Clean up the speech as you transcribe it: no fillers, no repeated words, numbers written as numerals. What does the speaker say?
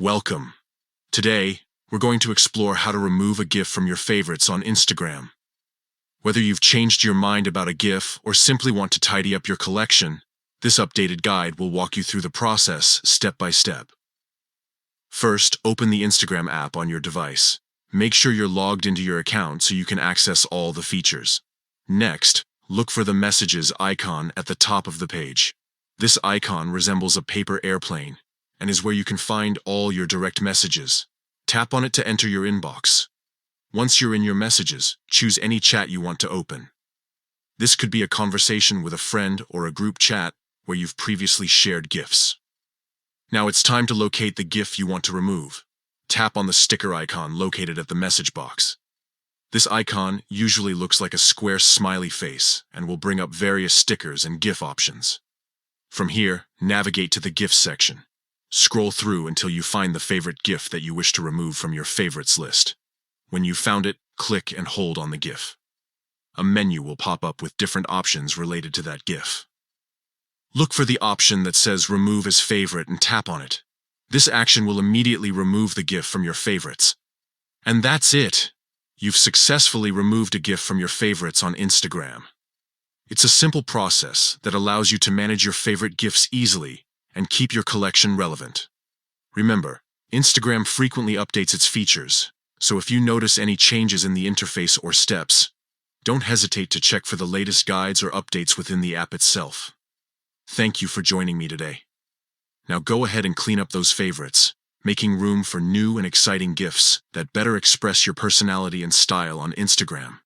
Welcome. Today, we're going to explore how to remove a GIF from your favorites on Instagram. Whether you've changed your mind about a GIF or simply want to tidy up your collection, this updated guide will walk you through the process step by step. First, open the Instagram app on your device. Make sure you're logged into your account so you can access all the features. Next, look for the messages icon at the top of the page. This icon resembles a paper airplane and is where you can find all your direct messages. Tap on it to enter your inbox. Once you're in your messages, choose any chat you want to open. This could be a conversation with a friend or a group chat where you've previously shared GIFs. Now it's time to locate the GIF you want to remove. Tap on the sticker icon located at the message box. This icon usually looks like a square smiley face and will bring up various stickers and GIF options. From here, navigate to the GIFs section. Scroll through until you find the favorite GIF that you wish to remove from your favorites list. When you've found it, click and hold on the GIF. A menu will pop up with different options related to that GIF. Look for the option that says Remove as Favorite and tap on it. This action will immediately remove the GIF from your favorites. And that's it! You've successfully removed a GIF from your favorites on Instagram. It's a simple process that allows you to manage your favorite GIFs easily and keep your collection relevant. Remember, Instagram frequently updates its features, so if you notice any changes in the interface or steps, don't hesitate to check for the latest guides or updates within the app itself. Thank you for joining me today. Now go ahead and clean up those favorites, making room for new and exciting GIFs that better express your personality and style on Instagram.